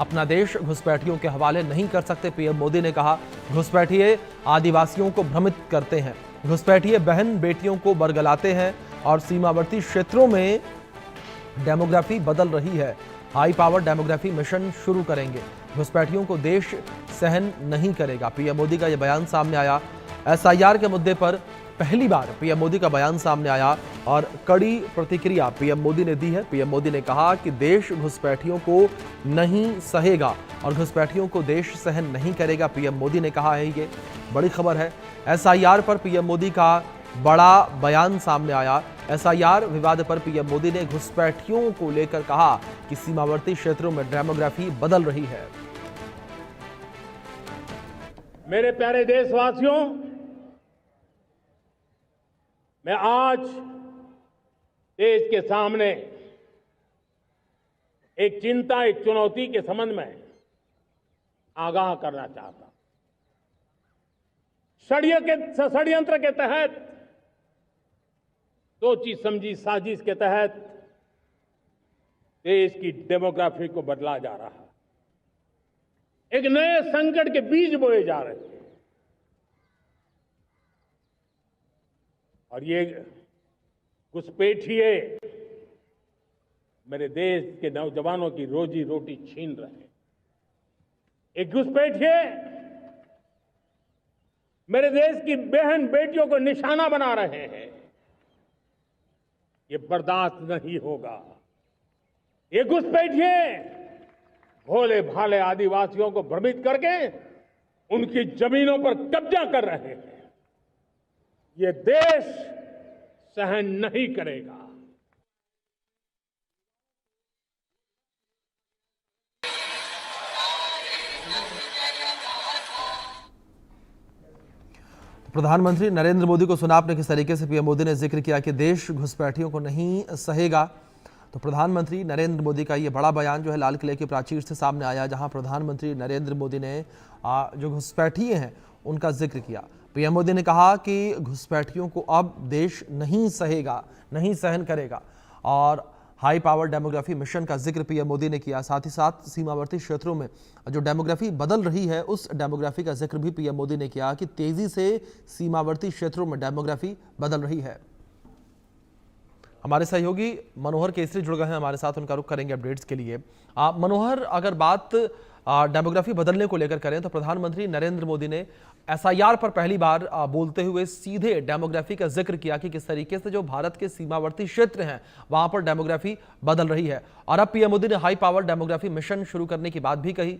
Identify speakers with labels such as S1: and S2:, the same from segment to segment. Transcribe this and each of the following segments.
S1: अपना देश घुसपैठियों के हवाले नहीं कर सकते। पीएम मोदी ने कहा, घुसपैठिए आदिवासियों को भ्रमित करते हैं, घुसपैठिए बहन बेटियों को बरगलाते हैं और सीमावर्ती क्षेत्रों में डेमोग्राफी बदल रही है। हाई पावर डेमोग्राफी मिशन शुरू करेंगे, घुसपैठियों को देश सहन नहीं करेगा। पीएम मोदी का यह बयान सामने आया। एसआईआर के मुद्दे पर पहली बार पीएम मोदी का बयान सामने आया और कड़ी प्रतिक्रिया पीएम मोदी ने दी है। पीएम मोदी ने कहा कि देश घुसपैठियों को नहीं सहेगा और घुसपैठियों को देश सहन नहीं करेगा। पीएम मोदी ने कहा है, ये बड़ी खबर है। एसआईआर पर पीएम मोदी का बड़ा बयान सामने आया। एसआईआर विवाद पर पीएम मोदी ने घुसपैठियों को लेकर कहा कि सीमावर्ती क्षेत्रों में डेमोग्राफी बदल रही है।
S2: मेरे प्यारे देशवासियों, मैं आज देश के सामने एक चिंता, एक चुनौती के संबंध में आगाह करना चाहता हूं। षड्यंत्र के तहत, सोची समझी साजिश के तहत देश की डेमोग्राफी को बदला जा रहा है। एक नए संकट के बीज बोए जा रहे हैं और ये घुसपैठिए मेरे देश के नौजवानों की रोजी रोटी छीन रहे हैं। एक घुसपैठिए मेरे देश की बहन बेटियों को निशाना बना रहे हैं। ये बर्दाश्त नहीं होगा। ये घुसपैठिए भोले भाले आदिवासियों को भ्रमित करके उनकी जमीनों पर कब्जा कर रहे हैं। ये देश सहन नहीं करेगा।
S1: प्रधानमंत्री नरेंद्र मोदी को सुना आपने किस तरीके से पीएम मोदी ने जिक्र किया कि देश घुसपैठियों को नहीं सहेगा। तो प्रधानमंत्री नरेंद्र मोदी का ये बड़ा बयान जो है लाल किले की प्राचीर से सामने आया, जहां प्रधानमंत्री नरेंद्र मोदी ने जो घुसपैठिए हैं उनका जिक्र किया। पीएम मोदी ने कहा कि घुसपैठियों को अब देश नहीं सहेगा, नहीं सहन करेगा और हाई पावर डेमोग्राफी मिशन का जिक्र पीएम मोदी ने किया। साथ ही साथ सीमावर्ती क्षेत्रों में जो डेमोग्राफी बदल रही है उस डेमोग्राफी का जिक्र भी पीएम मोदी ने किया कि तेजी से सीमावर्ती क्षेत्रों में डेमोग्राफी बदल रही है। हमारे सहयोगी मनोहर केसरी जुड़ गए हैं हमारे साथ, उनका रुख करेंगे अपडेट्स के लिए। मनोहर, अगर बात डेमोग्राफी बदलने को लेकर करें तो प्रधानमंत्री नरेंद्र मोदी ने एसआईआर पर पहली बार बोलते हुए सीधे डेमोग्राफी का जिक्र किया कि किस तरीके से जो भारत के सीमावर्ती क्षेत्र हैं वहां पर डेमोग्राफी बदल रही है। और अब पीएम मोदी ने हाई पावर डेमोग्राफी मिशन शुरू करने की बात भी कही।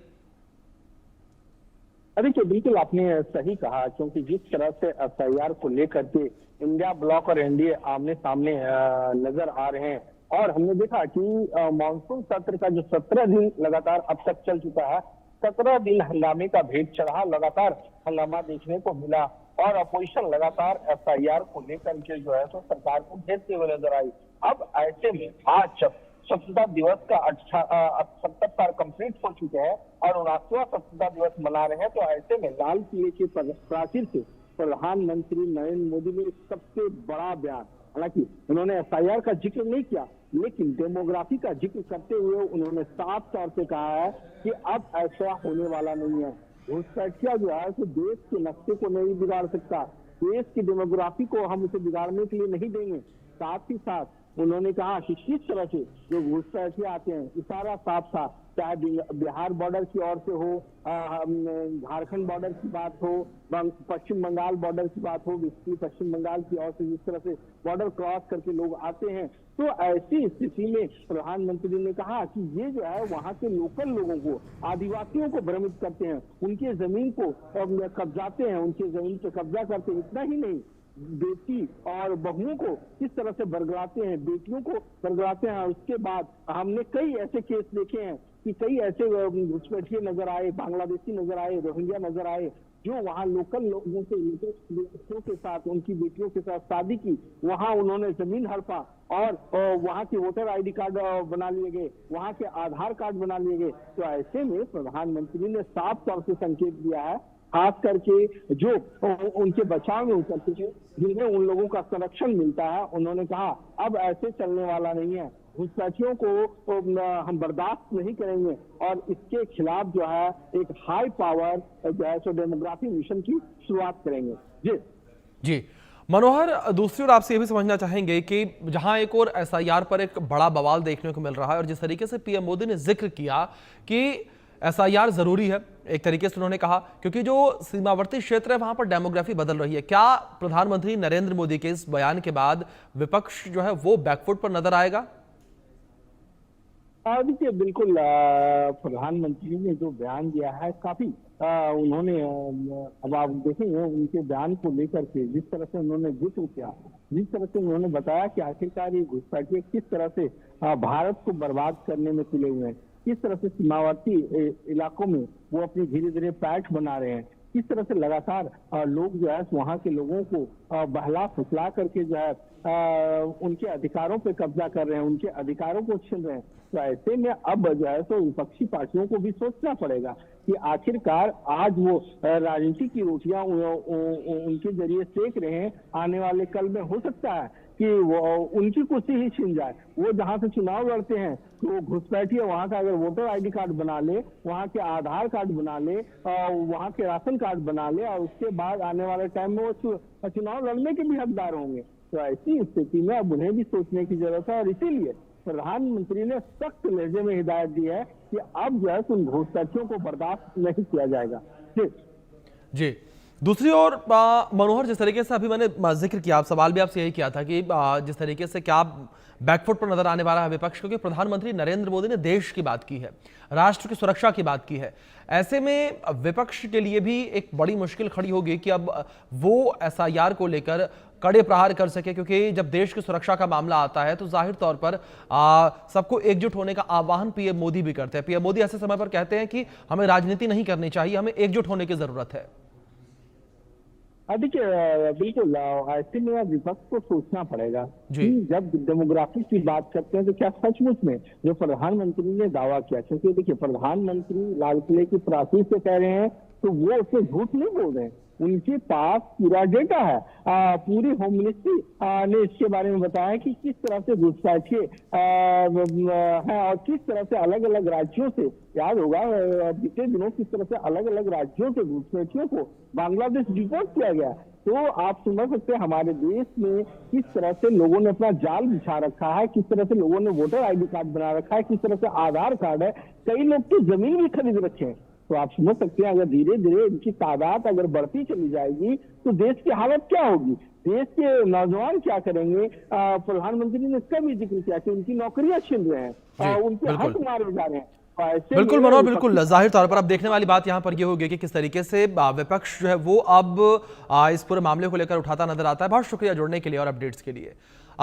S3: देखिए, बिल्कुल आपने सही कहा, क्योंकि जिस तरह से एसआईआर को लेकर के इंडिया ब्लॉक और एनडीए आमने सामने नजर आ रहे हैं और हमने देखा कि मानसून सत्र का जो 17 दिन लगातार अब तक चल चुका है, 17 दिन हंगामे का भेद चढ़ा, लगातार हंगामा देखने को मिला और अपोजिशन लगातार एसआईआर को लेकर के जो है तो सरकार को घेरते हुए नजर आई। अब ऐसे में आज स्वतंत्रता दिवस का 70 साल कंप्लीट हो चुके हैं और 79वां स्वतंत्रता दिवस मना रहे हैं, तो ऐसे में लाल किले के प्राचीर से प्रधानमंत्री नरेंद्र मोदी ने सबसे बड़ा बयान, हालांकि उन्होंने एसआईआर का जिक्र नहीं किया लेकिन डेमोग्राफी का जिक्र करते हुए उन्होंने साफ तौर से कहा है कि अब ऐसा होने वाला नहीं है। घुसपैठिया जो है तो देश के नक्शे को नहीं बिगाड़ सकता, देश की डेमोग्राफी को हम उसे बिगाड़ने के लिए नहीं देंगे। साथ ही साथ उन्होंने कहा कि किस तरह से जो घुसपैठिया आते हैं, इशारा साफ था, चाहे बिहार बॉर्डर की ओर से हो, झारखंड बॉर्डर की बात हो, पश्चिम बंगाल बॉर्डर की बात हो, पश्चिम बंगाल की ओर से जिस तरह से बॉर्डर क्रॉस करके लोग आते हैं, तो ऐसी स्थिति में प्रधानमंत्री ने कहा कि ये जो है वहां के लोकल लोगों को, आदिवासियों को भ्रमित करते हैं, उनके जमीन को कब्जाते हैं, उनके जमीन पे कब्जा करते हैं। इतना ही नहीं, बेटी और बहुओं को किस तरह से बरगलाते हैं, बेटियों को बरगलाते हैं। उसके बाद हमने कई ऐसे केस देखे हैं कि कई ऐसे घुसपैठिए नजर आए, बांग्लादेशी नजर आए, रोहिंग्या नजर आए, जो वहाँ लोकल लोगों से लड़कियों के साथ, उनकी बेटियों के साथ शादी की, वहाँ उन्होंने जमीन हड़पा और वहाँ के वोटर आईडी कार्ड बना लिए गए, वहाँ के आधार कार्ड बना लिए गए। तो ऐसे में प्रधानमंत्री ने साफ तौर से संकेत दिया है, खास करके जो उनके बचाव में उतरते थे, जिन्हें उन लोगों का संरक्षण मिलता है, उन्होंने कहा अब ऐसे चलने वाला नहीं है। घुसपैठियों को हम बर्दाश्त नहीं करेंगे और इसके खिलाफ जो है एक हाई पावर जो है सो डेमोग्राफी मिशन की शुरुआत करेंगे।
S1: जी मनोहर, दूसरी ओर आपसे ये भी समझना चाहेंगे कि जहां एक और एसआईआर पर एक बड़ा बवाल देखने को मिल रहा है और जिस तरीके से पीएम मोदी ने जिक्र किया कि एसआईआर जरूरी है, एक तरीके से उन्होंने कहा क्योंकि जो सीमावर्ती क्षेत्र है वहां पर डेमोग्राफी बदल रही है, क्या प्रधानमंत्री नरेंद्र मोदी के इस बयान के बाद विपक्ष जो है वो बैकफुट पर नजर आएगा?
S3: देखिए, बिल्कुल प्रधानमंत्री ने जो बयान दिया है काफी उन्होंने अब आप देखेंगे उनके बयान को लेकर के जिस तरह से उन्होंने जिक्र किया, जिस तरह से उन्होंने बताया कि आखिरकार ये घुसपैठिए किस तरह से भारत को बर्बाद करने में तुले हुए हैं, किस तरह से सीमावर्ती इलाकों में वो अपनी धीरे धीरे पैठ बना रहे हैं, किस तरह से लगातार लोग जो है वहां के लोगों को बहला फुसला करके जो है उनके अधिकारों पे कब्जा कर रहे हैं, उनके अधिकारों को छीन रहे हैं। तो ऐसे में अब जो है तो विपक्षी पार्टियों को भी सोचना पड़ेगा कि आखिरकार आज वो राजनीति की रोटियां उनके जरिए सेक रहे हैं, आने वाले कल में हो सकता है कि वो उनकी कुर्सी ही छीन जाए। वो जहां से चुनाव लड़ते हैं तो घुसपैठिए वहां का अगर वोटर आईडी कार्ड बना ले, वहां के आधार कार्ड बना ले, वहां के राशन कार्ड बना ले और उसके बाद आने वाले टाइम में वो चुनाव लड़ने के भी हकदार होंगे। तो ऐसी स्थिति में अब उन्हें भी सोचने की जरूरत है और इसीलिए प्रधानमंत्री ने सख्त लहजे में हिदायत दी है कि अब जो है उन घुसपैठियों को बर्दाश्त नहीं किया जाएगा।
S1: जी दूसरी ओर मनोहर, जिस तरीके से अभी मैंने जिक्र किया, आप सवाल भी आपसे यही किया था कि जिस तरीके से क्या बैकफुट पर नजर आने वाला है विपक्ष, क्योंकि प्रधानमंत्री नरेंद्र मोदी ने देश की बात की है, राष्ट्र की सुरक्षा की बात की है। ऐसे में विपक्ष के लिए भी एक बड़ी मुश्किल खड़ी होगी कि अब वो एसआईआर को लेकर कड़े प्रहार कर सके, क्योंकि जब देश की सुरक्षा का मामला आता है तो जाहिर तौर पर सबको एकजुट होने का आह्वान पीएम मोदी भी करते हैं। पीएम मोदी ऐसे समय पर कहते हैं कि हमें राजनीति नहीं करनी चाहिए, हमें एकजुट होने की जरूरत है।
S3: देखिए, बिल्कुल ऐसे में विपक्ष को सोचना पड़ेगा कि जब डेमोग्राफी की बात करते हैं तो क्या सचमुच में जो प्रधानमंत्री ने दावा किया, क्योंकि देखिए प्रधानमंत्री लाल किले की प्राचीर से कह रहे हैं तो वो उससे झूठ नहीं बोल रहे हैं, उनके पास पूरा डेटा है। पूरी होम मिनिस्ट्री ने इसके बारे में बताया कि किस तरह से घुसपैठिए है और किस तरह से अलग अलग राज्यों से, याद होगा बीते दिनों किस तरह से अलग अलग राज्यों से घुसपैठियों को बांग्लादेश डिपोर्ट किया गया। तो आप समझ सकते हैं हमारे देश में किस तरह से लोगों ने अपना जाल बिछा रखा है, किस तरह से लोगों ने वोटर आईडी कार्ड बना रखा है, किस तरह से आधार कार्ड है, कई लोग तो जमीन भी खरीद रखे हैं। तो आप समझ सकते हैं अगर धीरे धीरे इनकी तादाद अगर बढ़ती चली जाएगी तो देश की हालत क्या होगी, देश के नौजवान क्या करेंगे। प्रधानमंत्री ने इसका भी जिक्र किया कि उनकी नौकरियां छीन रहे हैं, उनके हक मारे जा रहे हैं।
S1: बिल्कुल मनोहर, बिल्कुल जाहिर तौर पर अब देखने वाली बात यहां पर यह होगी कि किस तरीके से विपक्ष जो है वो अब इस पूरे मामले को लेकर उठाता नजर आता है। बहुत शुक्रिया जुड़ने के लिए और अपडेट्स के लिए।